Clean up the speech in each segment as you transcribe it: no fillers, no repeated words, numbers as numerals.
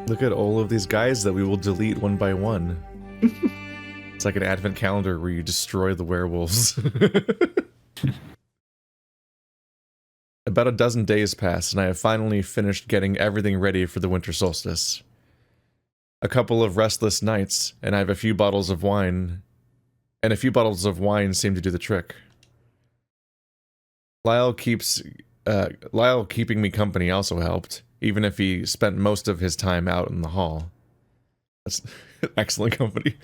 Look at all of these guys that we will delete one by one. It's like an advent calendar where you destroy the werewolves. About a dozen days pass, and I have finally finished getting everything ready for the winter solstice. A couple of restless nights, and I have a few bottles of wine, and a few bottles of wine seem to do the trick. Lyle keeping me company also helped, even if he spent most of his time out in the hall. That's excellent company.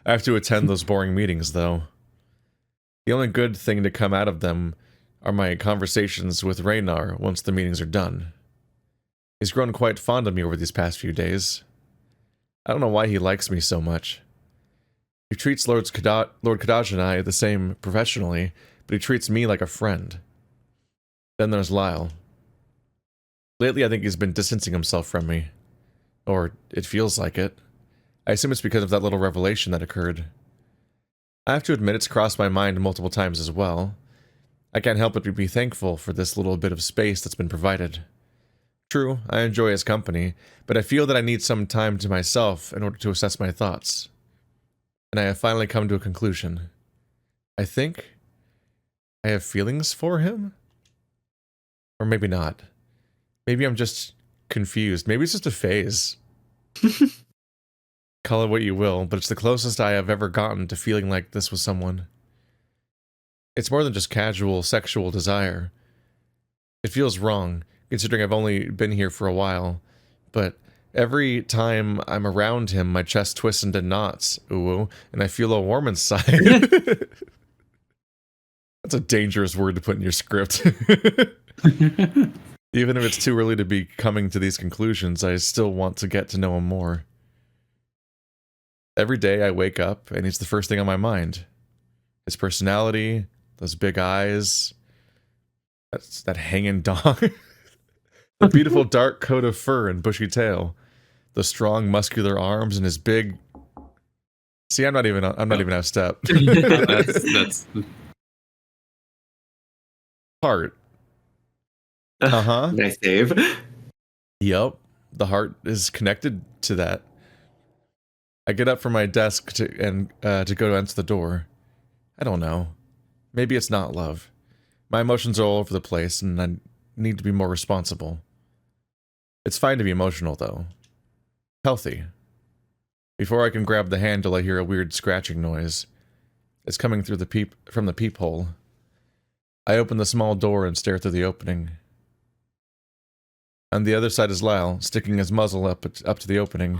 I have to attend those boring meetings, though. The only good thing to come out of them are my conversations with Raynar once the meetings are done. He's grown quite fond of me over these past few days. I don't know why he likes me so much. He treats Lord Kadaj and I the same professionally, but he treats me like a friend. Then there's Lyle. Lately, I think he's been distancing himself from me. Or, it feels like it. I assume it's because of that little revelation that occurred. I have to admit it's crossed my mind multiple times as well. I can't help but be thankful for this little bit of space that's been provided. True, I enjoy his company, but I feel that I need some time to myself in order to assess my thoughts. And I have finally come to a conclusion. I think I have feelings for him? Or maybe not. Maybe I'm just confused. Maybe it's just a phase. Call it what you will, but it's the closest I have ever gotten to feeling like this was someone. It's more than just casual sexual desire. It feels wrong, considering I've only been here for a while, but every time I'm around him, my chest twists into knots, ooh, and I feel a warm inside. That's a dangerous word to put in your script. Even if it's too early to be coming to these conclusions, I still want to get to know him more. Every day I wake up, and he's the first thing on my mind. His personality, those big eyes, that hanging dong, the beautiful dark coat of fur and bushy tail, the strong muscular arms, and his big... See, I'm not even out of step. that's... Heart. Uh-huh. Nice save. Yep. The heart is connected to that. I get up from my desk to go to answer the door. I don't know. Maybe it's not love. My emotions are all over the place, and I need to be more responsible. It's fine to be emotional, though. Healthy. Before I can grab the handle, I hear a weird scratching noise. It's coming through from the peephole. I open the small door and stare through the opening. On the other side is Lyle, sticking his muzzle up to the opening.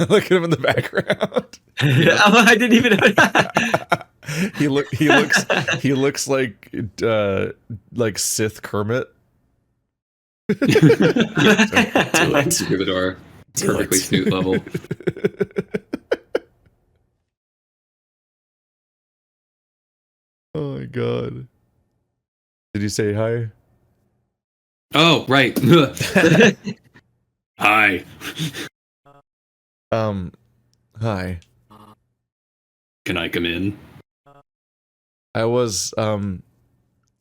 Look at him in the background. Oh, I didn't even know. He looks like Sith Kermit. Troubadour. Perfectly suit level. Oh my god. Did you say hi? Oh, right. Hi. Hi. Can I come in? I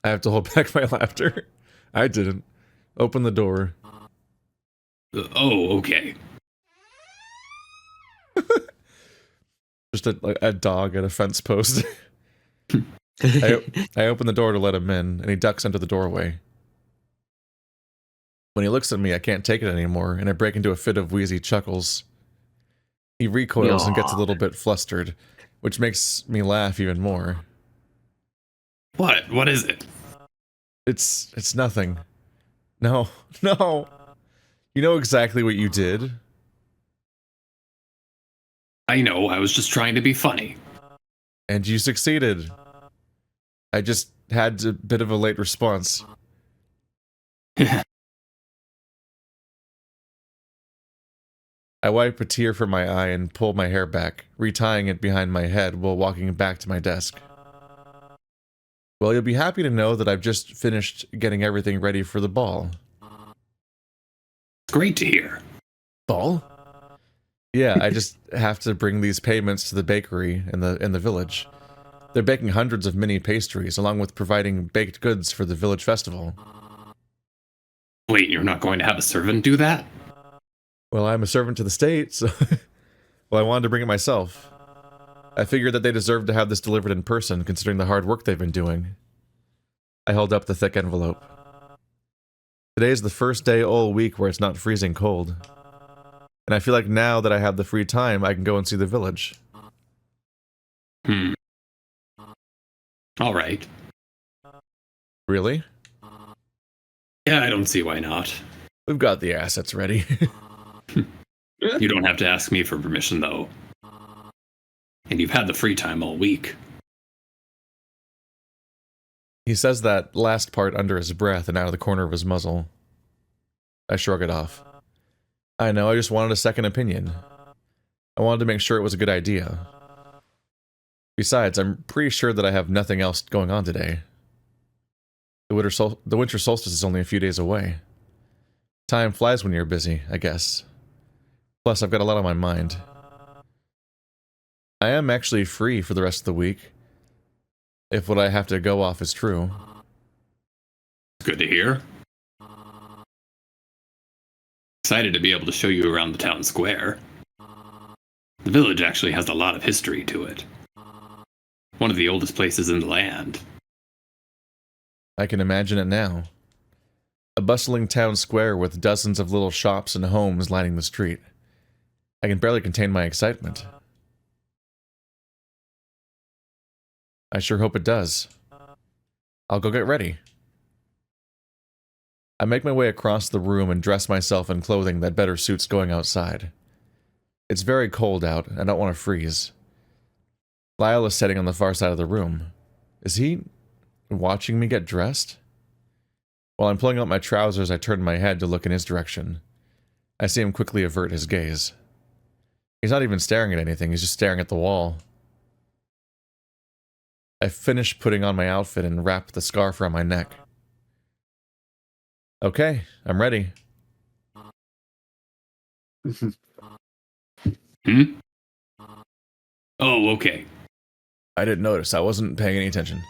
have to hold back my laughter. I didn't. Open the door. Oh, okay. Just a dog at a fence post. I open the door to let him in, and he ducks under the doorway. When he looks at me, I can't take it anymore, and I break into a fit of wheezy chuckles. He recoils and gets a little bit flustered, which makes me laugh even more. What? What is it? It's nothing. No. You know exactly what you did. I know, I was just trying to be funny. And you succeeded. I just had a bit of a late response. I wipe a tear from my eye and pull my hair back, retying it behind my head while walking back to my desk. Well, you'll be happy to know that I've just finished getting everything ready for the ball. Great to hear. Ball? Yeah, I just have to bring these payments to the bakery in the village. They're baking hundreds of mini pastries, along with providing baked goods for the village festival. Wait, you're not going to have a servant do that? Well, I'm a servant to the state, so... Well, I wanted to bring it myself. I figured that they deserved to have this delivered in person, considering the hard work they've been doing. I held up the thick envelope. Today is the first day all week where it's not freezing cold. And I feel like now that I have the free time, I can go and see the village. All right. Really? Yeah, I don't see why not. We've got the assets ready. You don't have to ask me for permission, though. And you've had the free time all week. He says that last part under his breath and out of the corner of his muzzle. I shrug it off. I know, I just wanted a second opinion. I wanted to make sure it was a good idea. Besides, I'm pretty sure that I have nothing else going on today. The winter solstice is only a few days away. Time flies when you're busy, I guess. Plus, I've got a lot on my mind. I am actually free for the rest of the week, if what I have to go off is true. Good to hear. Excited to be able to show you around the town square. The village actually has a lot of history to it. One of the oldest places in the land. I can imagine it now. A bustling town square with dozens of little shops and homes lining the street. I can barely contain my excitement. I sure hope it does. I'll go get ready. I make my way across the room and dress myself in clothing that better suits going outside. It's very cold out, and I don't want to freeze. Lyle is sitting on the far side of the room. Is he watching me get dressed? While I'm pulling out my trousers, I turn my head to look in his direction. I see him quickly avert his gaze. He's not even staring at anything, he's just staring at the wall. I finish putting on my outfit and wrap the scarf around my neck. Okay, I'm ready. Oh, okay. I didn't notice, I wasn't paying any attention.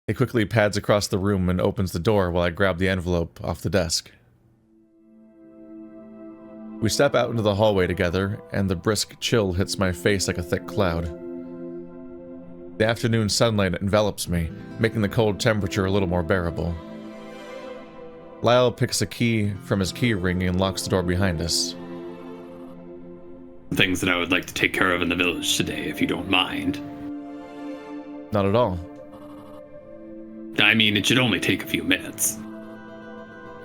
He quickly pads across the room and opens the door while I grab the envelope off the desk. We step out into the hallway together, and the brisk chill hits my face like a thick cloud. The afternoon sunlight envelops me, making the cold temperature a little more bearable. Lyle picks a key from his key ring and locks the door behind us. Things that I would like to take care of in the village today, if you don't mind. Not at all. I mean, it should only take a few minutes.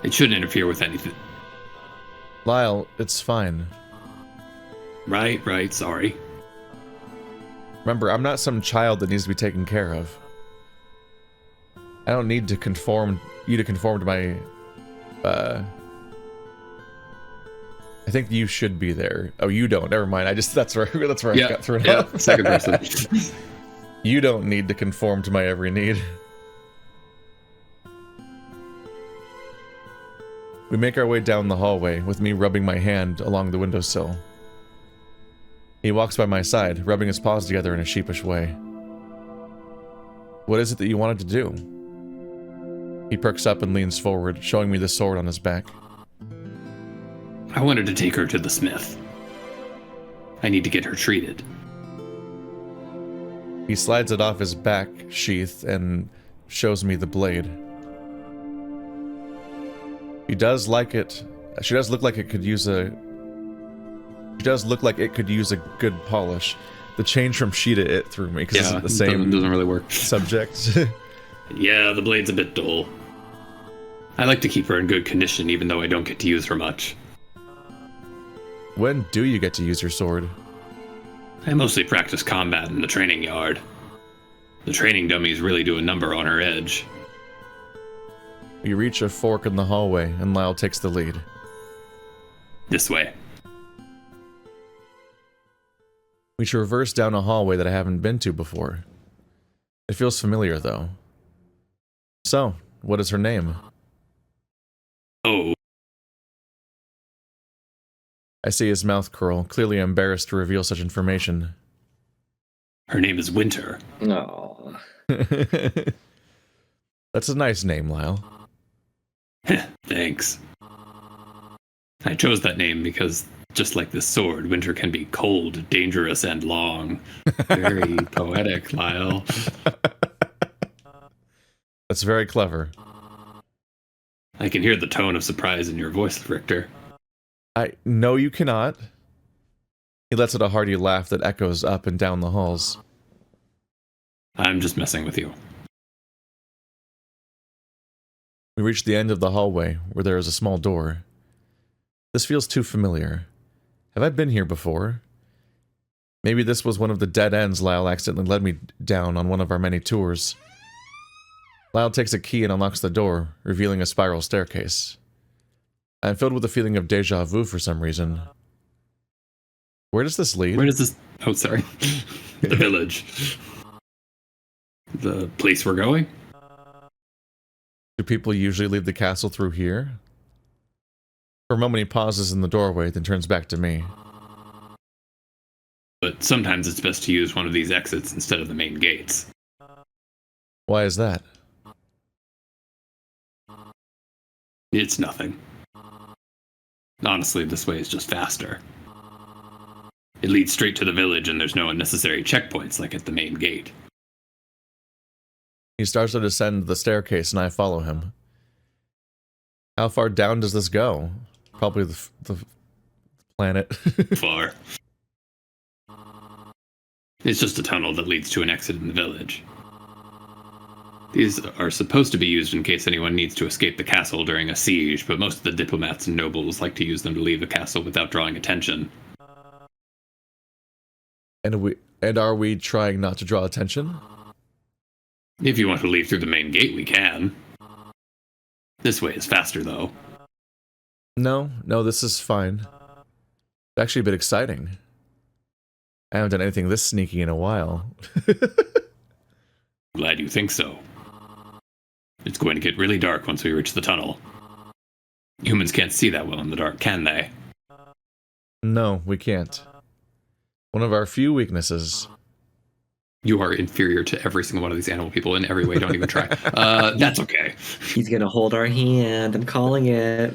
It shouldn't interfere with anything. Lyle, it's fine. Right, sorry. Remember, I'm not some child that needs to be taken care of. I don't need to conform to my, I think you should be there. Oh, you don't. Never mind. That's where I got thrown off. Second person. You don't need to conform to my every need. We make our way down the hallway, with me rubbing my hand along the windowsill. He walks by my side, rubbing his paws together in a sheepish way. What is it that you wanted to do? He perks up and leans forward, showing me the sword on his back. I wanted to take her to the smith. I need to get her treated. He slides it off his back sheath and shows me the blade. She does look like it could use a good polish. The change from she to it threw me, because it's the same doesn't really work. subject. Yeah, the blade's a bit dull. I like to keep her in good condition, even though I don't get to use her much. When do you get to use your sword? I mostly practice combat in the training yard. The training dummies really do a number on her edge. We reach a fork in the hallway, and Lyle takes the lead. This way. We traverse down a hallway that I haven't been to before. It feels familiar, though. So, what is her name? Oh. I see his mouth curl, clearly embarrassed to reveal such information. Her name is Winter. No. That's a nice name, Lyle. Thanks. I chose that name because, just like this sword, winter can be cold, dangerous, and long. Very poetic, Lyle. That's very clever. I can hear the tone of surprise in your voice, Richter. No, you cannot. He lets out a hearty laugh that echoes up and down the halls. I'm just messing with you. We reach the end of the hallway, where there is a small door. This feels too familiar. Have I been here before? Maybe this was one of the dead ends Lyle accidentally led me down on one of our many tours. Lyle takes a key and unlocks the door, revealing a spiral staircase. I am filled with a feeling of deja vu for some reason. Where does this lead? Where does this... Oh, sorry. The village. The place we're going? Do people usually leave the castle through here? For a moment he pauses in the doorway, then turns back to me. But sometimes it's best to use one of these exits instead of the main gates. Why is that? It's nothing. Honestly, this way is just faster. It leads straight to the village and there's no unnecessary checkpoints like at the main gate. He starts to descend the staircase and I follow him. How far down does this go? Probably the planet. Far. It's just a tunnel that leads to an exit in the village. These are supposed to be used in case anyone needs to escape the castle during a siege, but most of the diplomats and nobles like to use them to leave the castle without drawing attention. And are we trying not to draw attention? If you want to leave through the main gate, we can. This way is faster, though. No, this is fine. It's actually a bit exciting. I haven't done anything this sneaky in a while. Glad you think so. It's going to get really dark once we reach the tunnel. Humans can't see that well in the dark, can they? No, we can't. One of our few weaknesses. You are inferior to every single one of these animal people in every way. Don't even try. That's okay. He's gonna hold our hand. I'm calling it.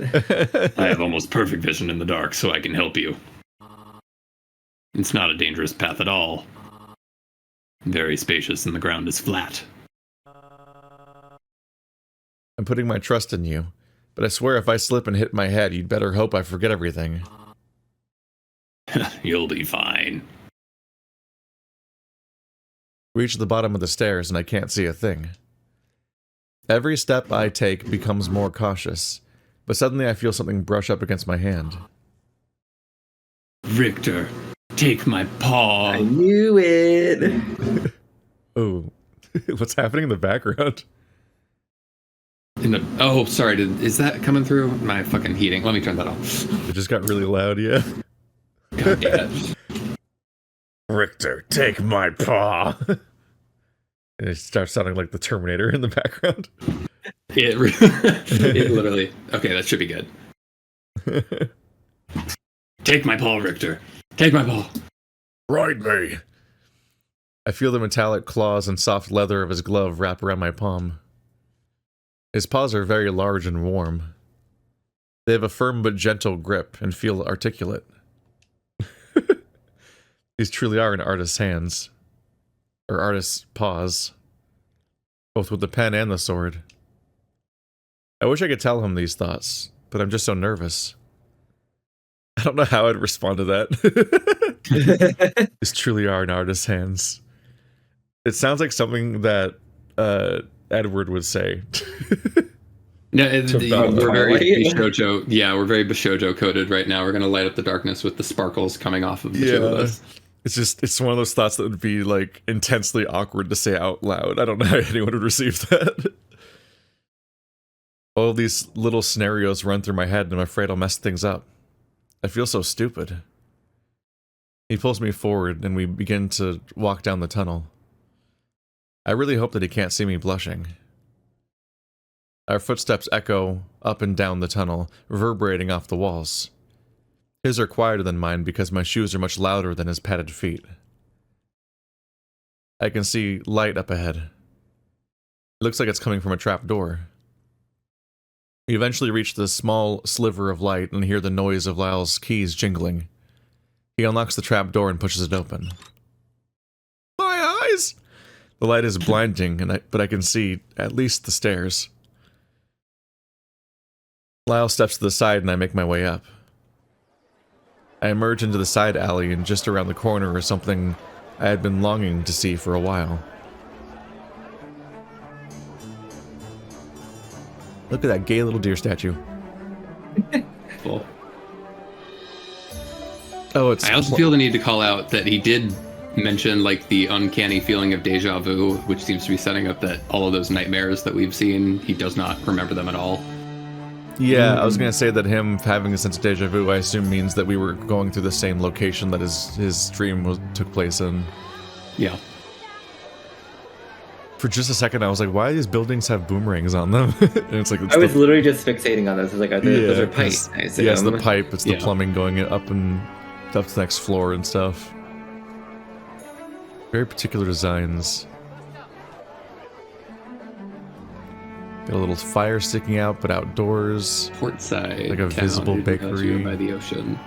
I have almost perfect vision in the dark, so I can help you. It's not a dangerous path at all. Very spacious and the ground is flat. I'm putting my trust in you, but I swear if I slip and hit my head, you'd better hope I forget everything. You'll be fine. Reach the bottom of the stairs and I can't see a thing. Every step I take becomes more cautious, but suddenly I feel something brush up against my hand. Richter, take my paw. I knew it. Oh, what's happening in the background? Oh, sorry. Is that coming through? My fucking heating. Let me turn that off. It just got really loud, yeah. God damn it. Richter, take my paw. And it starts sounding like the Terminator in the background. It literally... Okay, that should be good. Take my paw, Richter. Take my paw. Ride me. I feel the metallic claws and soft leather of his glove wrap around my palm. His paws are very large and warm. They have a firm but gentle grip and feel articulate. These truly are an artist's hands. Or artist's paws. Both with the pen and the sword. I wish I could tell him these thoughts, but I'm just so nervous. I don't know how I'd respond to that. These truly are an artist's hands. It sounds like something that Edward would say. No, we're very Bishojo. Yeah, we're very Bishojo coded right now. We're gonna light up the darkness with the sparkles coming off of the two of us. It's one of those thoughts that would be like intensely awkward to say out loud. I don't know how anyone would receive that. All of these little scenarios run through my head and I'm afraid I'll mess things up. I feel so stupid. He pulls me forward and we begin to walk down the tunnel. I really hope that he can't see me blushing. Our footsteps echo up and down the tunnel, reverberating off the walls. His are quieter than mine because my shoes are much louder than his padded feet. I can see light up ahead. It looks like it's coming from a trap door. We eventually reach the small sliver of light and hear the noise of Lyle's keys jingling. He unlocks the trap door and pushes it open. My eyes! The light is blinding, but I can see at least the stairs. Lyle steps to the side and I make my way up. I emerge into the side alley and just around the corner is something I had been longing to see for a while. Look at that gay little deer statue. Cool. Oh, it's... I also feel the need to call out that he did mention like the uncanny feeling of deja vu, which seems to be setting up that all of those nightmares that we've seen, he does not remember them at all. Yeah, I was going to say that him having a sense of deja vu, I assume means that we were going through the same location that his dream took place in. Yeah. For just a second, I was like, why do these buildings have boomerangs on them? And it's like, I was literally just fixating on those. I was like, those are pipes. Yeah, it's the pipe. It's the plumbing going up to the next floor and stuff. Very particular designs. Got a little fire sticking out, but outdoors. Portside. Like a visible bakery. By the ocean.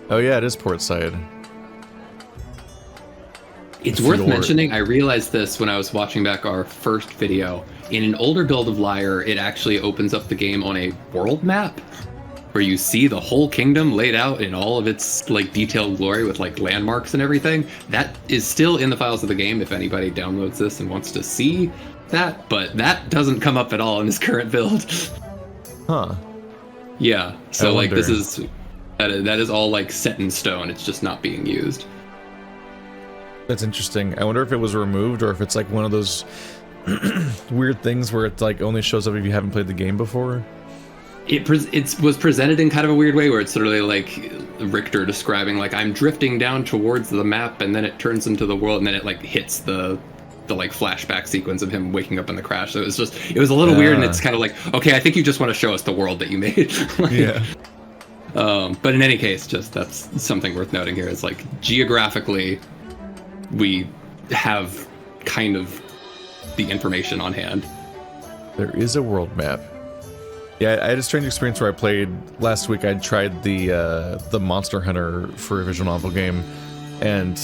Oh yeah, it is portside. It's worth mentioning, I realized this when I was watching back our first video. In an older build of Lyre, it actually opens up the game on a world map where you see the whole kingdom laid out in all of its like detailed glory with like landmarks and everything. That is still in the files of the game if anybody downloads this and wants to see that, but that doesn't come up at all in this current build. Huh. Yeah, so like this is that is all like set in stone. It's just not being used. That's interesting. I wonder if it was removed or if it's like one of those weird things where it like only shows up if you haven't played the game before. It was presented in kind of a weird way where it's literally like Richter describing like I'm drifting down towards the map and then it turns into the world and then it like hits the like flashback sequence of him waking up in the crash. So it was a little weird and it's kind of like, okay, I think you just want to show us the world that you made. Like, yeah. But in any case, just that's something worth noting here. It's like geographically we have kind of the information on hand. There is a world map. Yeah, I had a strange experience where I played last week. I tried the Monster Hunter for a visual novel game, and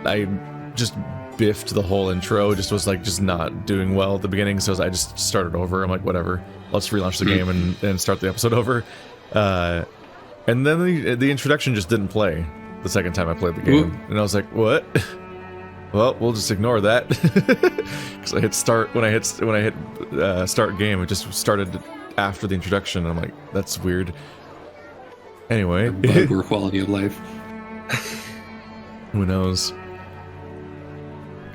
I just biffed the whole intro. Was like just not doing well at the beginning, so I just started over. I'm like, whatever, let's relaunch the game and start the episode over. And then the introduction just didn't play the second time I played the game, and I was like, what? Well, we'll just ignore that because I hit start when I hit start game. It just started after the introduction. And I'm like, that's weird. Anyway, poor quality of life. Who knows?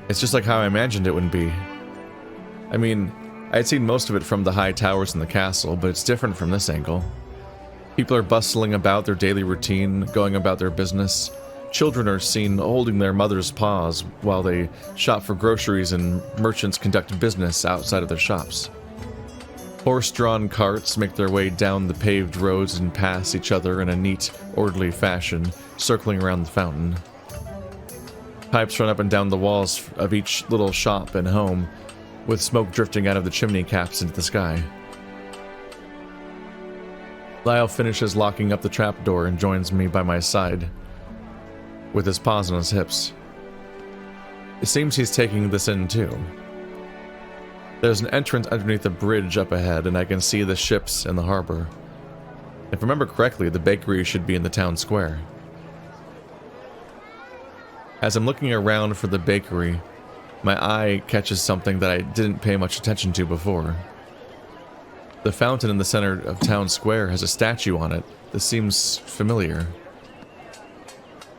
It's just like how I imagined it would be. I mean, I'd seen most of it from the high towers in the castle, but it's different from this angle. People are bustling about their daily routine, going about their business. Children are seen holding their mother's paws while they shop for groceries and merchants conduct business outside of their shops. Horse-drawn carts make their way down the paved roads and pass each other in a neat, orderly fashion, circling around the fountain. Pipes run up and down the walls of each little shop and home, with smoke drifting out of the chimney caps into the sky. Lyle finishes locking up the trapdoor and joins me by my side, with his paws on his hips. It seems he's taking this in too. There's an entrance underneath a bridge up ahead, and I can see the ships in the harbor. If I remember correctly, the bakery should be in the town square. As I'm looking around for the bakery, my eye catches something that I didn't pay much attention to before. The fountain in the center of town square has a statue on it that seems familiar.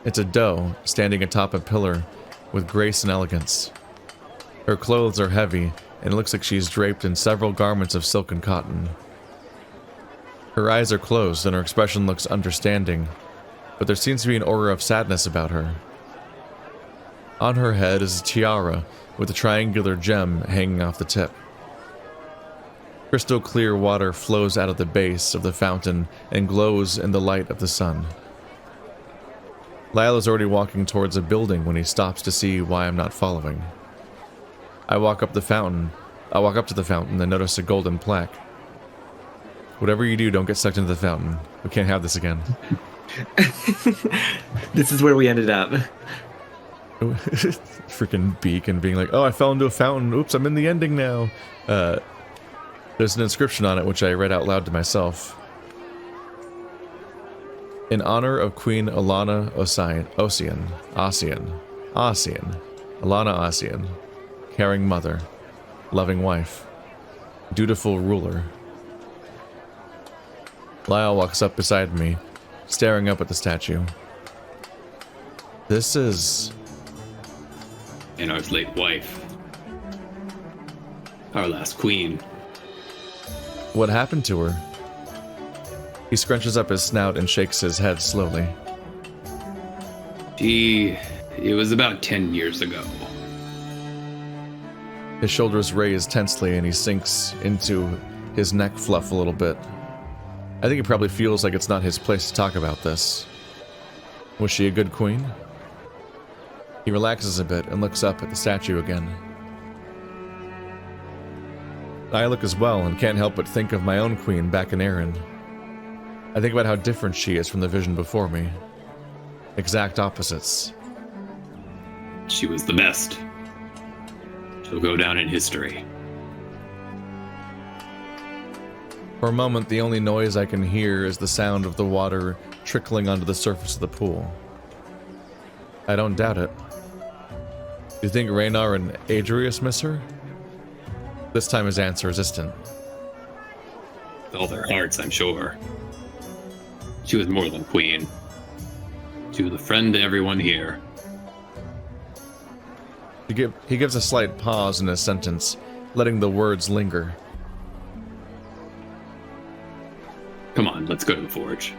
It's a doe standing atop a pillar with grace and elegance. Her clothes are heavy, and it looks like she's draped in several garments of silk and cotton. Her eyes are closed, and her expression looks understanding, but there seems to be an aura of sadness about her. On her head is a tiara with a triangular gem hanging off the tip. Crystal clear water flows out of the base of the fountain and glows in the light of the sun. Lyle is already walking towards a building when he stops to see why I'm not following. I walk up to the fountain and notice a golden plaque. Whatever you do, don't get sucked into the fountain. We can't have this again. This is where we ended up. Freaking Beacon being like, oh, I fell into a fountain. Oops, I'm in the ending now. There's an inscription on it, which I read out loud to myself. In honor of Queen Alana Ossian, Alana Ossian, caring mother, loving wife, dutiful ruler. Lyle walks up beside me, staring up at the statue. This is... Anar's late wife. Our last queen. What happened to her? He scrunches up his snout and shakes his head slowly. It was about 10 years ago. His shoulders raise tensely and he sinks into his neck fluff a little bit. I think he probably feels like it's not his place to talk about this. Was she a good queen? He relaxes a bit and looks up at the statue again. I look as well and can't help but think of my own queen back in Erin. I think about how different she is from the vision before me. Exact opposites. She was the best. She'll go down in history. For a moment, the only noise I can hear is the sound of the water trickling onto the surface of the pool. I don't doubt it. Do you think Raynar and Adrius miss her? This time his answer is distant. With all their hearts, I'm sure. She was more than queen. She was a friend to everyone here. He gives a slight pause in his sentence, letting the words linger. Come on, let's go to the forge.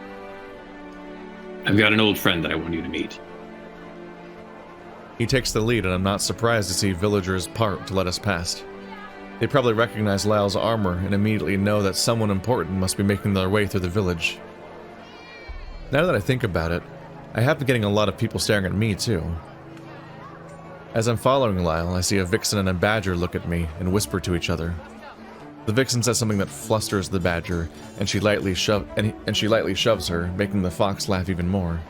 I've got an old friend that I want you to meet. He takes the lead, and I'm not surprised to see villagers part to let us past. They probably recognize Lyle's armor and immediately know that someone important must be making their way through the village. Now that I think about it, I have been getting a lot of people staring at me, too. As I'm following Lyle, I see a vixen and a badger look at me and whisper to each other. The vixen says something that flusters the badger, and she lightly shoves her, making the fox laugh even more.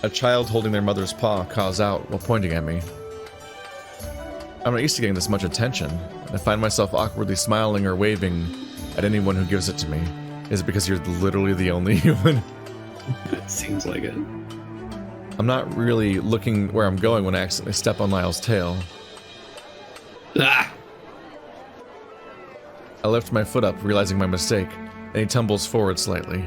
A child holding their mother's paw calls out while pointing at me. I'm not used to getting this much attention, and I find myself awkwardly smiling or waving at anyone who gives it to me. Is it because you're literally the only human? It seems like it. I'm not really looking where I'm going when I accidentally step on Lyle's tail. Ah! I lift my foot up, realizing my mistake, and he tumbles forward slightly.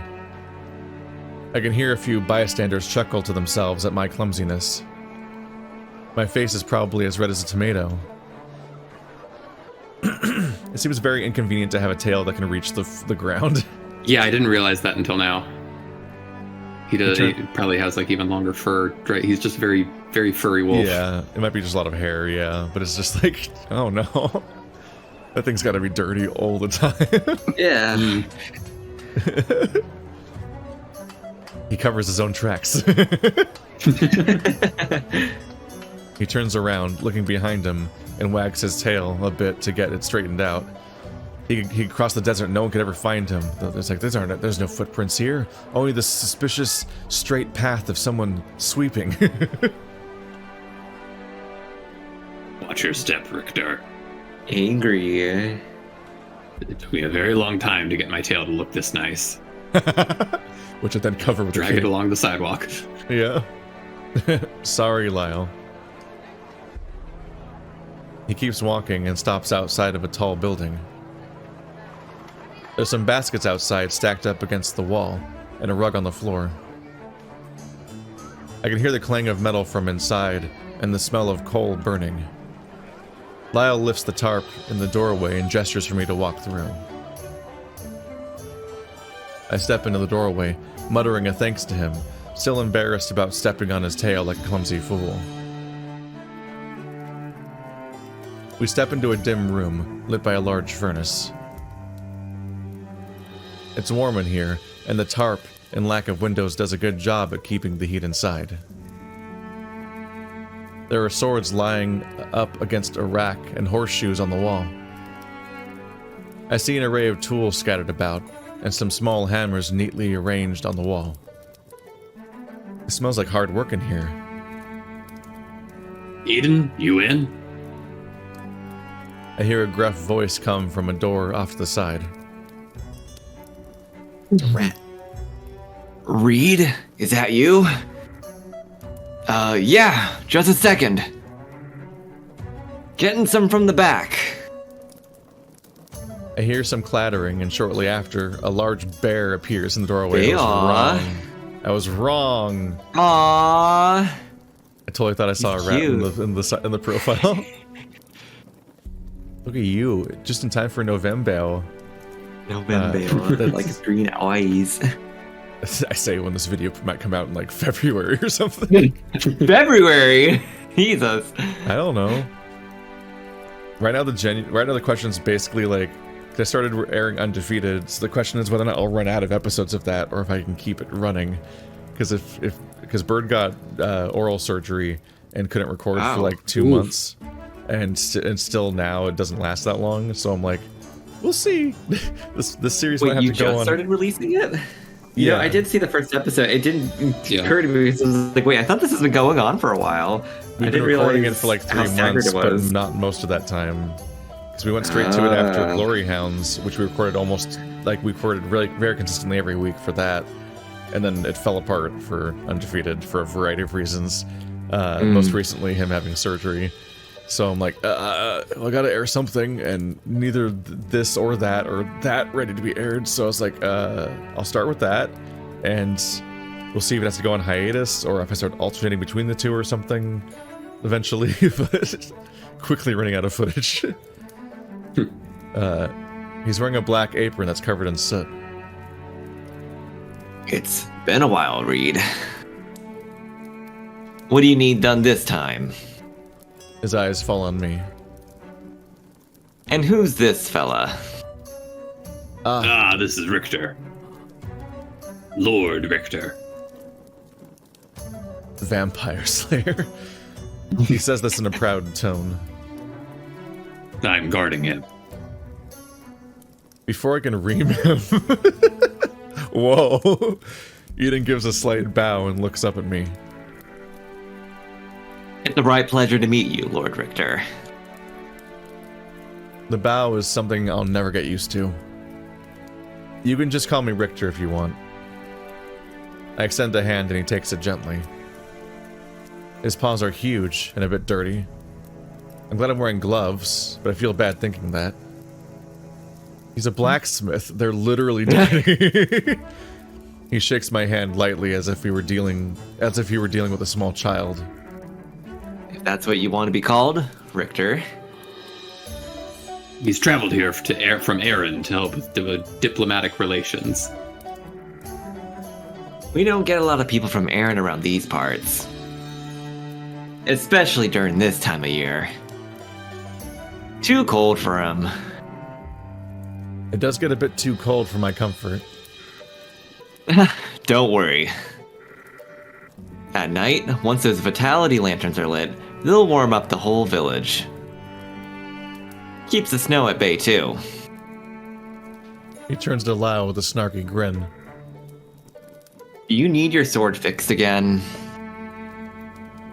I can hear a few bystanders chuckle to themselves at my clumsiness. My face is probably as red as a tomato. It seems very inconvenient to have a tail that can reach the ground. Yeah, I didn't realize that until now. He probably has like even longer fur. Right? He's just very, very furry wolf. Yeah, it might be just a lot of hair, yeah. But it's just like, oh no. That thing's gotta be dirty all the time. Yeah. He covers his own tracks. He turns around, looking behind him, and wags his tail a bit to get it straightened out. He crossed the desert, no one could ever find him. It's like, there's no footprints here. Only the suspicious, straight path of someone sweeping. Watch your step, Richter. Angry. It took me a very long time to get my tail to look this nice. Which I then cover with Drag it along the sidewalk. Yeah. Sorry, Lyle. He keeps walking and stops outside of a tall building. There's some baskets outside stacked up against the wall, and a rug on the floor. I can hear the clang of metal from inside, and the smell of coal burning. Lyle lifts the tarp in the doorway and gestures for me to walk through. I step into the doorway, muttering a thanks to him, still embarrassed about stepping on his tail like a clumsy fool. We step into a dim room, lit by a large furnace. It's warm in here, and the tarp, in lack of windows, does a good job at keeping the heat inside. There are swords lying up against a rack and horseshoes on the wall. I see an array of tools scattered about, and some small hammers neatly arranged on the wall. It smells like hard work in here. Eden, you in? I hear a gruff voice come from a door off to the side. Reed, is that you? Yeah, just a second. Getting some from the back. I hear some clattering, and shortly after, a large bear appears in the doorway. I was wrong. Aww. I totally thought I saw a rat in the profile. Look at you, just in time for November. Like his green eyes. I say when this video might come out in like February or something. February? Jesus. I don't know. Right now the question is basically like, I started airing Undefeated, so the question is whether or not I'll run out of episodes of that, or if I can keep it running. Because Bird got oral surgery and couldn't record for like 2 months, and still now it doesn't last that long. So I'm like, we'll see. this series might have to go on. You just started releasing it? Yeah, I did see the first episode. It didn't occur to me. So I was like, wait, I thought this has been going on for a while. We've been recording it for like 3 months, but not most of that time. Because we went straight to it after Glory Hounds, which we recorded very consistently every week for that. And then it fell apart for Undefeated for a variety of reasons. Most recently, him having surgery. So I'm like, I gotta air something, and neither this or that ready to be aired. So I was like, I'll start with that, and we'll see if it has to go on hiatus, or if I start alternating between the two or something eventually, but quickly running out of footage. He's wearing a black apron that's covered in soot. It's been a while, Reed. What do you need done this time? His eyes fall on me. And who's this fella? This is Richter. Lord Richter. Vampire Slayer. He says this in a proud tone. I'm guarding him. Before I can ream him... Whoa. Eden gives a slight bow and looks up at me. It's a right pleasure to meet you, Lord Richter. The bow is something I'll never get used to. You can just call me Richter if you want. I extend a hand and he takes it gently. His paws are huge and a bit dirty. I'm glad I'm wearing gloves, but I feel bad thinking that. He's a blacksmith. They're literally dirty. He shakes my hand lightly as if he were dealing with a small child. If that's what you want to be called, Richter. He's traveled here from Erin to help with diplomatic relations. We don't get a lot of people from Erin around these parts. Especially during this time of year. Too cold for him. It does get a bit too cold for my comfort. Don't worry. At night, once those vitality lanterns are lit, they'll warm up the whole village. Keeps the snow at bay, too. He turns to Lyle with a snarky grin. You need your sword fixed again.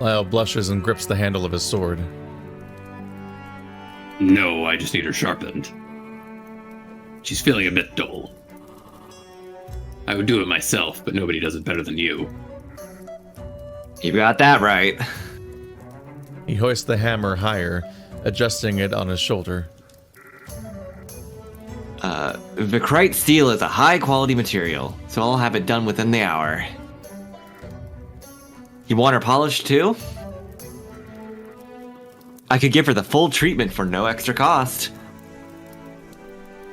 Lyle blushes and grips the handle of his sword. No, I just need her sharpened. She's feeling a bit dull. I would do it myself, but nobody does it better than you. You got that right. He hoists the hammer higher, adjusting it on his shoulder. Vicrite steel is a high-quality material, so I'll have it done within the hour. You want her polished, too? I could give her the full treatment for no extra cost.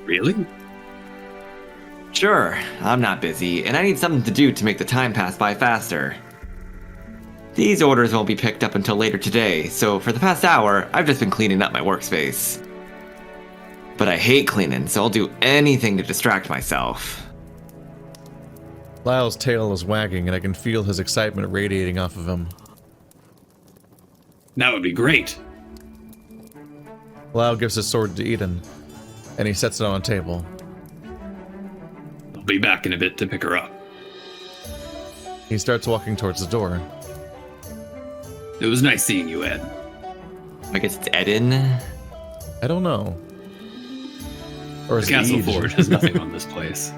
Really? Sure, I'm not busy, and I need something to do to make the time pass by faster. These orders won't be picked up until later today, so for the past hour, I've just been cleaning up my workspace. But I hate cleaning, so I'll do anything to distract myself. Lyle's tail is wagging, and I can feel his excitement radiating off of him. That would be great. Lyle gives his sword to Eden. and he sets it on a table. I'll be back in a bit to pick her up. He starts walking towards the door. It was nice seeing you, Ed. I guess it's Eden. I don't know. Or The is Castle Ede? Forge has nothing on this place.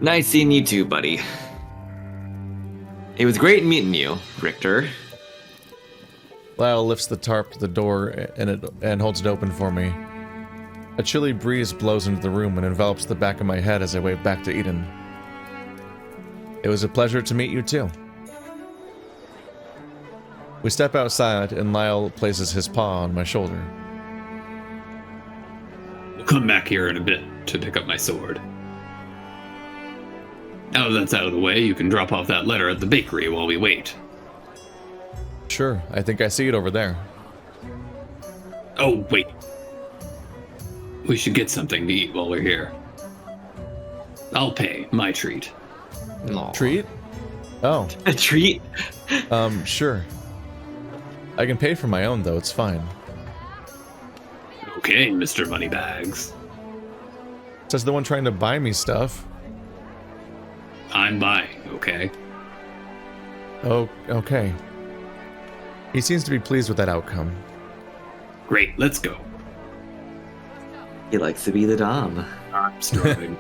Nice seeing you too, buddy. It was great meeting you, Richter. Lyle lifts the tarp to the door and holds it open for me. A chilly breeze blows into the room and envelops the back of my head as I wave back to Eden. It was a pleasure to meet you too. We step outside and Lyle places his paw on my shoulder. We'll come back here in a bit to pick up my sword. Now that that's out of the way, you can drop off that letter at the bakery while we wait. Sure, I think I see it over there. Oh, wait. We should get something to eat while we're here. I'll pay. My treat. Aw. Treat? Oh, A treat? sure. I can pay for my own though, it's fine. Okay, Mr. Moneybags. Says the one trying to buy me stuff. I'm buying, okay? Oh, okay. He seems to be pleased with that outcome. Great, let's go. He likes to be the Dom. I'm starving.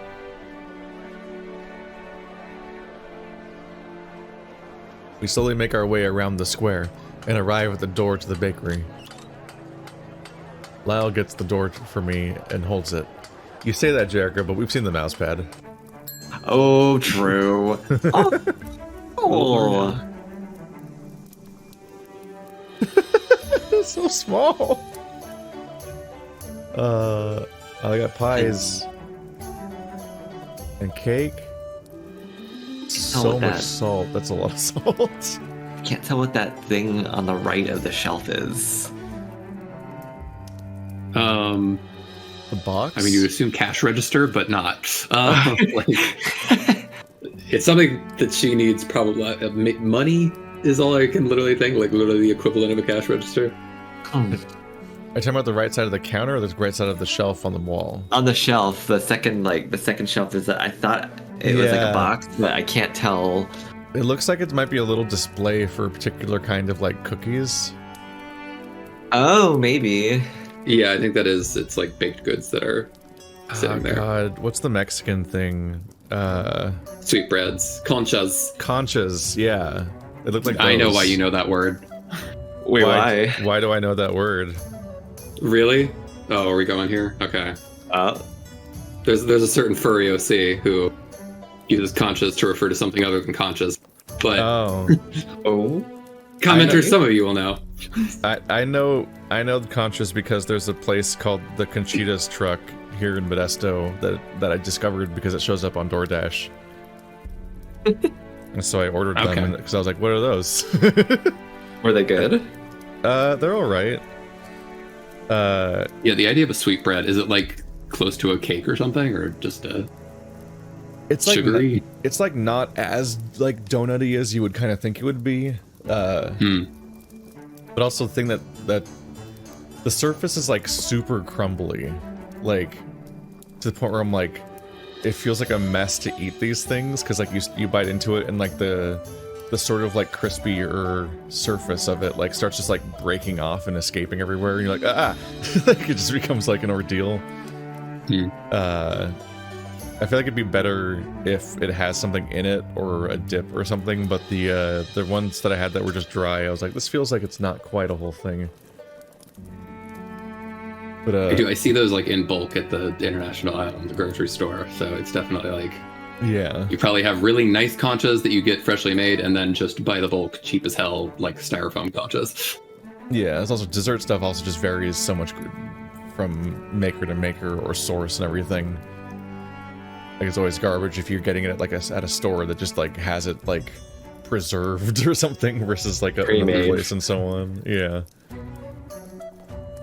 We slowly make our way around the square and arrive at the door to the bakery. Lyle gets the door for me and holds it. You say that, Jericho, but we've seen the mouse pad. Oh, true. Oh. It's so small. I got pies and cake. So what much that- salt. That's a lot of salt. Can't tell what that thing on the right of the shelf is. The box? I mean, you assume cash register, but not. Like, it's something that she needs probably. Money is all I can literally think, like literally the equivalent of a cash register. Oh. Are you talking about the right side of the counter or the right side of the shelf on the wall? On the shelf, the second shelf is I thought it was like Yeah. a box, but I can't tell. It looks like it might be a little display for a particular kind of like cookies. Oh, maybe. Yeah, I think that is. It's like baked goods that are sitting there. God, what's the Mexican thing? Sweetbreads, conchas. Conchas, yeah. It looked like I know those. why you know that word. Wait, why? Why do I know that word? Really? Oh, are we going here? Okay. There's a certain furry OC who uses conchas to refer to something other than conchas. But Oh, Oh. commenters, some of you will know. I know the Conchas because there's a place called the Conchitas Truck here in Modesto that I discovered because it shows up on DoorDash. And so I ordered Okay. them because I was like, what are those? Were they good? They're all right. Yeah, the idea of a sweetbread, is it like close to a cake or something, or just a It's like sugary? it's like not as like donutty as you would kind of think it would be. But also the thing that the surface is like super crumbly, like to the point where I'm like, it feels like a mess to eat these things because like you bite into it and like the sort of like crispier surface of it like starts just like breaking off and escaping everywhere and you're like like it just becomes like an ordeal. I feel like it'd be better if it has something in it or a dip or something, but the ones that I had that were just dry, I was like, this feels like it's not quite a whole thing. But I see those like in bulk at the International Island, the grocery store, so it's definitely like, yeah. you probably have really nice conchas that you get freshly made, and then just by the bulk, cheap as hell, like styrofoam conchas. Yeah, it's also dessert stuff also just varies so much from maker to maker or source and everything. Like it's always garbage if you're getting it at like at a store that just like has it like preserved or something versus like another Pre-made. place and so on. Yeah,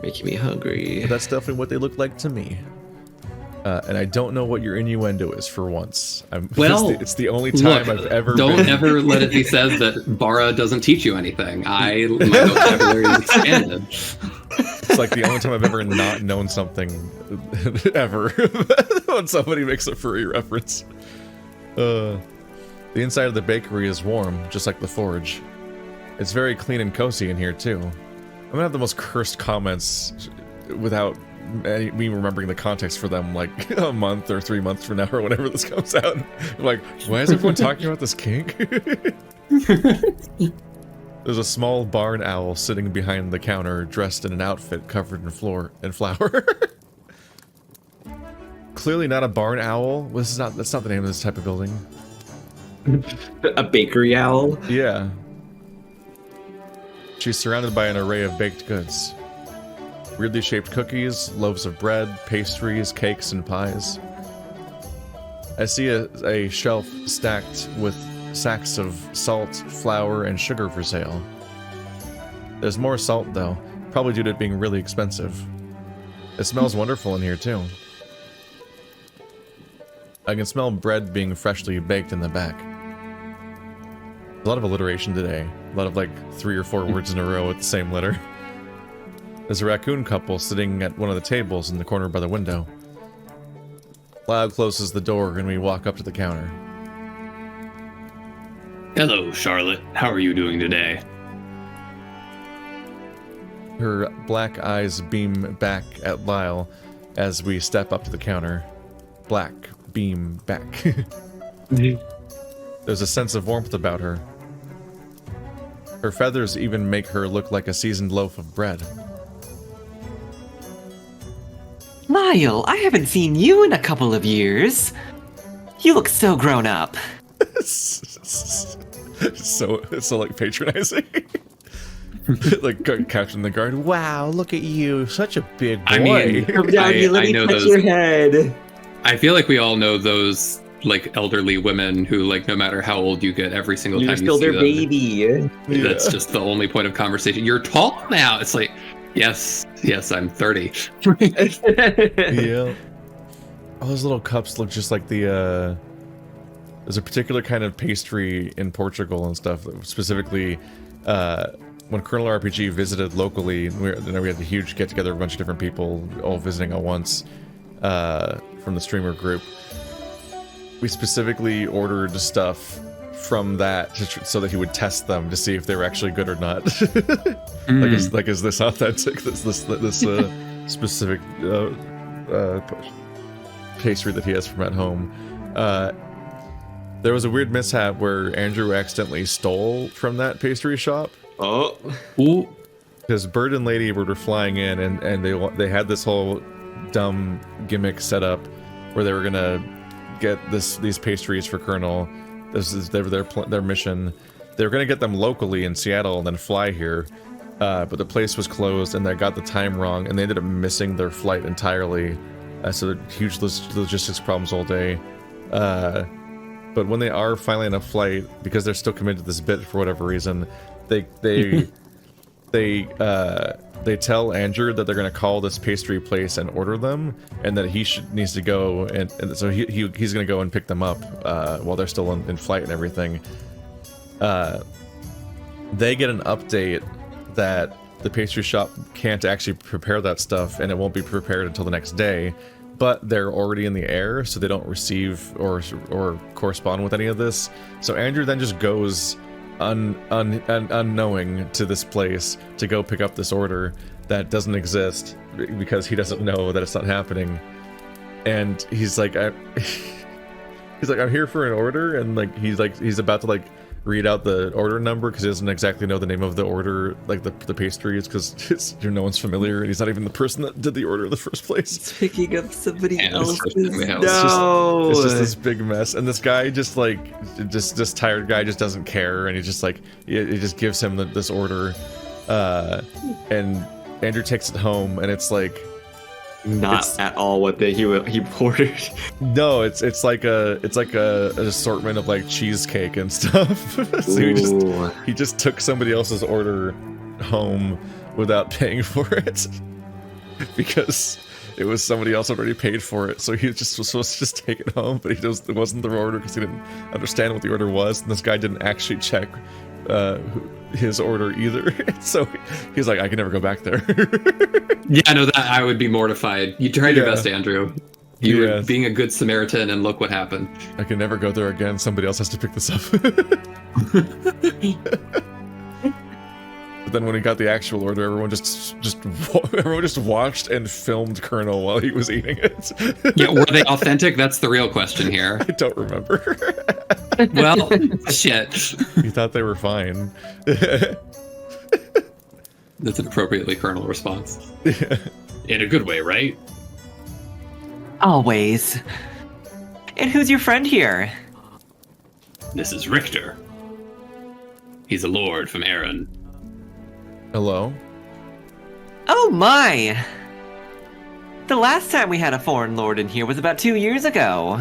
Making me hungry. but that's definitely what they look like to me. And I don't know what your innuendo is for once. Well, it's the only time Look, I've ever don't been. ever let it be said that Bara doesn't teach you anything. My vocabulary is expanded. It's like the only time I've ever not known something ever when somebody makes a furry reference. The inside of the bakery is warm, just like the forge. It's very clean and cozy in here too. I'm gonna have the most cursed comments without me remembering the context for them, like a month or 3 months from now or whenever this comes out. I'm like, why is everyone talking about this kink? There's a small barn owl sitting behind the counter, dressed in an outfit covered in flour. Clearly not a barn owl. That's not the name of this type of building. A bakery owl? Yeah. She's surrounded by an array of baked goods. Weirdly shaped cookies, loaves of bread, pastries, cakes, and pies. I see a shelf stacked with sacks of salt, flour, and sugar for sale. There's more salt, though, probably due to it being really expensive. It smells wonderful in here, too. I can smell bread being freshly baked in the back. A lot of alliteration today. A lot of, like, 3 or 4 words in a row with the same letter. There's a raccoon couple sitting at one of the tables in the corner by the window. Lyle closes the door and we walk up to the counter. Hello, Charlotte. How are you doing today? Her black eyes beam back at Lyle as we step up to the counter. Black beam back. There's a sense of warmth about her. Her feathers even make her look like a seasoned loaf of bread. Lyle, I haven't seen you in a couple of years. You look so grown up. so like patronizing. Like couching the guard. Wow, look at you, such a big boy. I mean, Come down here, let I me know touch those. your head. I feel like we all know those like elderly women who, like, no matter how old you get, every single You're time still you see their them, baby. that's just the only point of conversation. You're tall now. It's like, yes, I'm 30. Yeah. All those little cups look just like the, there's a particular kind of pastry in Portugal and stuff, specifically, when Colonel RPG visited locally, we had a huge get-together of a bunch of different people all visiting at once, from the streamer group. We specifically ordered stuff from that so that he would test them to see if they were actually good or not. Like, is this authentic? This specific pastry that he has from at home. There was a weird mishap where Andrew accidentally stole from that pastry shop. Oh. Ooh. Because Bird and Lady were flying in, and they had this whole dumb gimmick set up where they were gonna get these pastries for Colonel. This is their mission. They were gonna get them locally in Seattle and then fly here, but the place was closed and they got the time wrong, and they ended up missing their flight entirely. So huge logistics problems all day. But when they are finally on a flight, because they're still committed to this bit for whatever reason, they tell Andrew that they're gonna call this pastry place and order them, and that he needs to go and so he's gonna go and pick them up while they're still in flight and everything. They get an update that the pastry shop can't actually prepare that stuff, and it won't be prepared until the next day. But they're already in the air, so they don't receive or correspond with any of this. So Andrew then just goes unknowing to this place to go pick up this order that doesn't exist because he doesn't know that it's not happening. And he's like, I'm here for an order, and he's about to read out the order number because he doesn't exactly know the name of the order, like the pastries, because no one's familiar, and he's not even the person that did the order in the first place. It's picking up somebody Yeah, else's. no. It's just this big mess, and this guy just tired guy just doesn't care, and he just gives him this order, and Andrew takes it home, and it's like Not at all what he ordered. no, it's like an assortment of like cheesecake and stuff. So he just took somebody else's order home without paying for it because it was somebody else already paid for it. So he just was supposed to just take it home, but it wasn't the order because he didn't understand what the order was, and this guy didn't actually check his order either. So he's like, I can never go back there. Yeah, no, that I would be mortified. You tried your best, Andrew. You were being a good Samaritan, and look what happened. I can never go there again. Somebody else has to pick this up. But then when he got the actual order, everyone just watched and filmed Colonel while he was eating it. Yeah, were they authentic? That's the real question here. I don't remember. Well, shit. He thought they were fine. That's an appropriately Colonel response. Yeah. In a good way, right? Always. And who's your friend here? This is Richter. He's a lord from Erin. Hello? Oh my! The last time we had a foreign lord in here was about 2 years ago.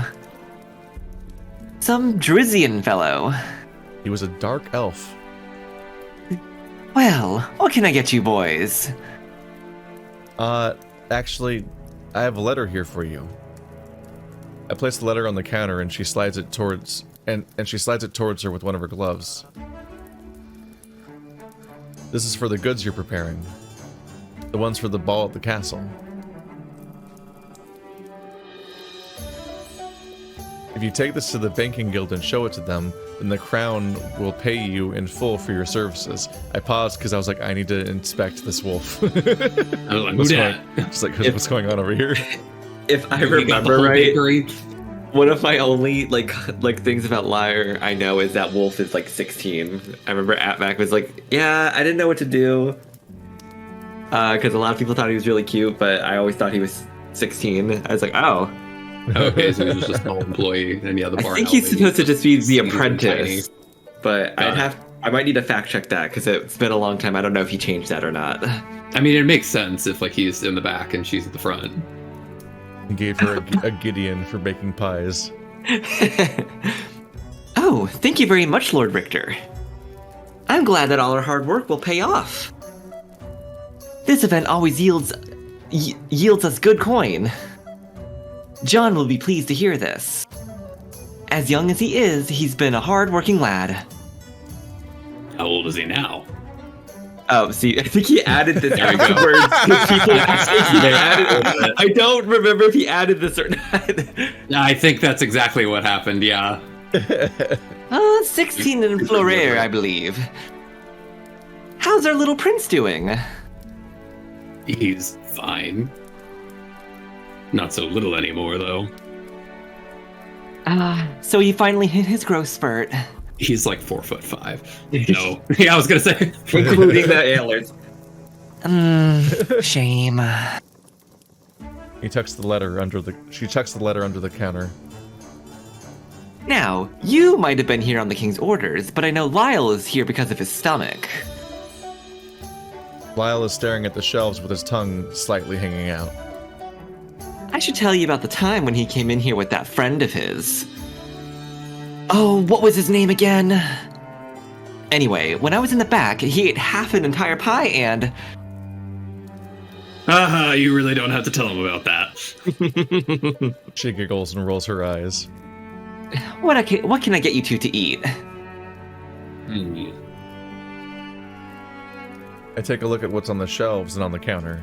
Some Drizzian fellow. He was a dark elf. Well, what can I get you boys? Actually, I have a letter here for you. I placed the letter on the counter and she slides it towards her with one of her gloves. This is for the goods you're preparing. The ones for the ball at the castle. If you take this to the banking guild and show it to them, then the crown will pay you in full for your services. I paused because I was like, I need to inspect this wolf. I was like, who's that? Just like, what's going on over here? If I You got the remember whole right, bakery? one of my only like things about Lyre I know is that Wolf is like 16. I remember Atmac was like, yeah, I didn't know what to do. Because a lot of people thought he was really cute, but I always thought he was 16. I was like, oh. Okay, so he was just an old employee, and yeah, the bar. I think he's supposed to just be the apprentice. Tiny. But I might need to fact check that because it's been a long time. I don't know if he changed that or not. I mean, it makes sense if like he's in the back and she's at the front. He gave her a Gideon for baking pies. Oh, thank you very much, Lord Richter. I'm glad that all our hard work will pay off. This event always yields us good coin. John will be pleased to hear this. As young as he is, he's been a hard-working lad. How old is he now? Oh, see, I think he added this There we go. afterwards. 'Cause people added, I don't remember if he added this or not. I think that's exactly what happened, yeah. 16 in Florere, I believe. How's our little prince doing? He's fine. Not so little anymore, though. So he finally hit his growth spurt. He's like 4'5". No, yeah, I was gonna say. Including the antlers. Shame. She tucks the letter under the counter. Now, you might have been here on the king's orders, but I know Lyle is here because of his stomach. Lyle is staring at the shelves with his tongue slightly hanging out. I should tell you about the time when he came in here with that friend of his. Oh, what was his name again? Anyway, when I was in the back, he ate half an entire pie and... You really don't have to tell him about that. She giggles and rolls her eyes. What can I get you two to eat? I take a look at what's on the shelves and on the counter.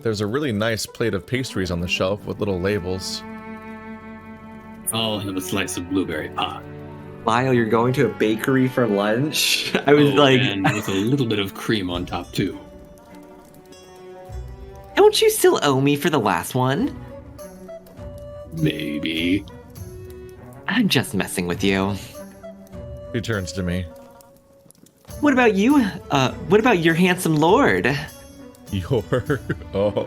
There's a really nice plate of pastries on the shelf with little labels. I'll have a slice of blueberry pie. Lyle, you're going to a bakery for lunch? I was like... And with a little bit of cream on top, too. Don't you still owe me for the last one? Maybe. I'm just messing with you. He turns to me. What about you? What about your handsome lord? Oh.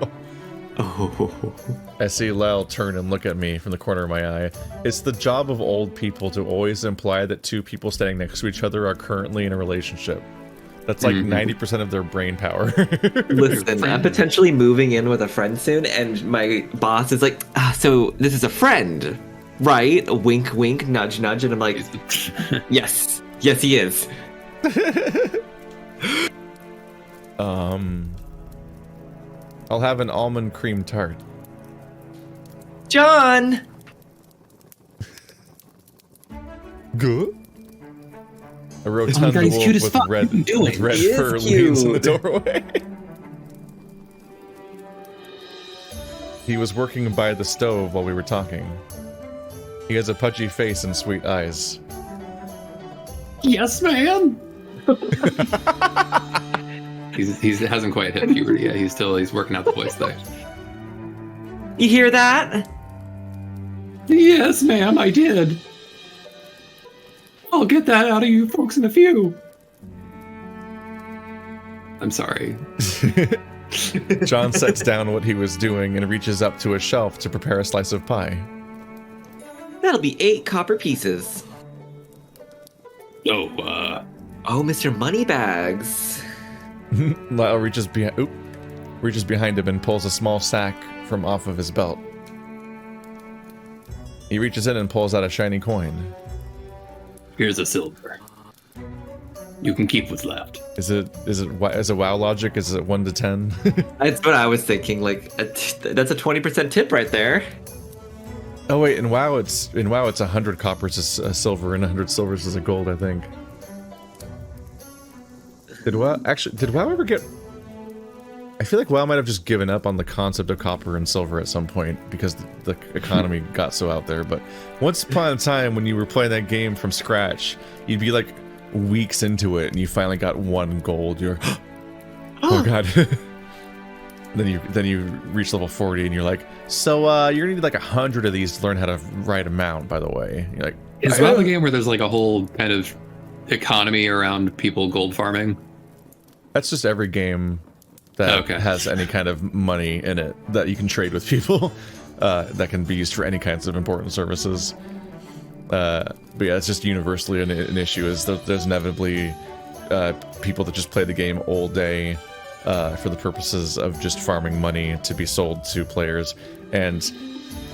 I see Lyle turn and look at me from the corner of my eye. It's the job of old people to always imply that two people standing next to each other are currently in a relationship. That's like 90% of their brain power. Listen, I'm potentially moving in with a friend soon, and my boss is like, so this is a friend, right? Wink, wink, nudge, nudge, and I'm like, yes, he is. I'll have an almond cream tart. John! Good? A rotund God, he's wolf cute as with fuck. red, What are you doing? with red He is fur leans in the cute. doorway. He was working by the stove while we were talking. He has a pudgy face and sweet eyes. Yes, ma'am. He hasn't quite hit puberty yet. He's working out the voice there. You hear that? Yes, ma'am, I did. I'll get that out of you folks in a few. I'm sorry. John sets down what he was doing and reaches up to a shelf to prepare a slice of pie. That'll be 8 copper pieces. Oh, Oh, Mr. Moneybags. Lyle reaches behind him and pulls a small sack from off of his belt. He reaches in and pulls out a shiny coin. here's a silver. You can keep what's left. Is it WoW logic? Is it 1 to 10? That's what I was thinking. Like, that's a 20% tip right there. Oh wait, in WoW it's 100 coppers is a silver and 100 silvers is a gold, I think. Did WoW ever get? I feel like WoW might have just given up on the concept of copper and silver at some point because the economy got so out there. But once upon a time, when you were playing that game from scratch, you'd be like weeks into it and you finally got 1 gold. You're, oh god. Then you reach level 40 and you're like, so you're gonna need like 100 of these to learn how to right amount. By the way, you're like, Is WoW a game where there's like a whole kind of economy around people gold farming? that's just every game that has any kind of money in it that you can trade with people that can be used for any kinds of important services. But yeah, it's just universally an issue. Is that there's inevitably people that just play the game all day for the purposes of just farming money to be sold to players, and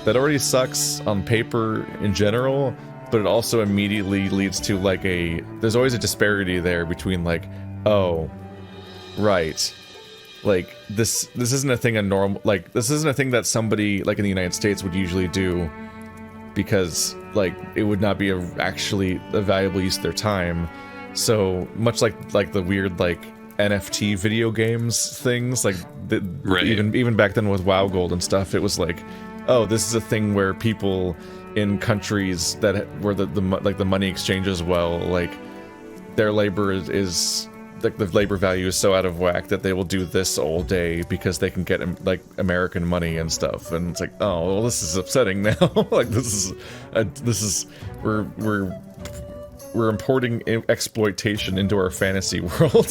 that already sucks on paper in general. But it also immediately leads to like there's always a disparity there between like, oh, right. Like this isn't a thing this isn't a thing that somebody like in the United States would usually do, because like it would not be actually a valuable use of their time. So much like the weird like NFT video games things, like Right. even back then with WoW Gold and stuff, it was like, oh, this is a thing where people in countries where the money exchanges well, like their labor is like the labor value is so out of whack that they will do this all day because they can get like American money and stuff. And it's like, oh, well, this is upsetting now. Like this is we're importing exploitation into our fantasy world.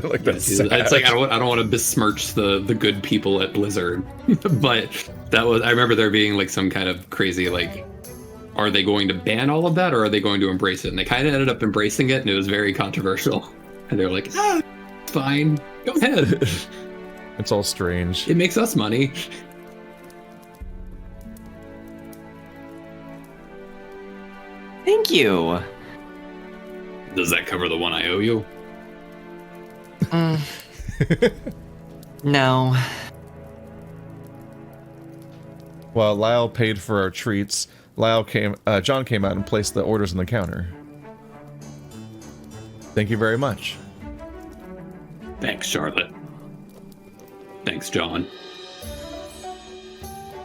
Like that's sad. It's like I don't want to besmirch the good people at Blizzard, but I remember there being like some kind of crazy like, are they going to ban all of that or are they going to embrace it? And they kind of ended up embracing it, and it was very controversial. And they were like, it's fine, go ahead. It's all strange. It makes us money. Thank you. Does that cover the one I owe you? No. While Lyle paid for our treats, John came out and placed the orders on the counter. Thank you very much. Thanks, Charlotte. Thanks, John.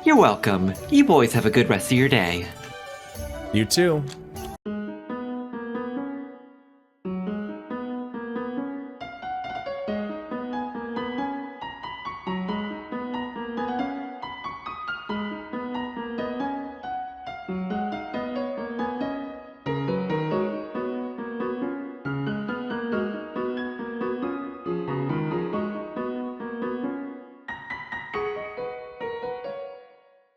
You're welcome. You boys have a good rest of your day. You too.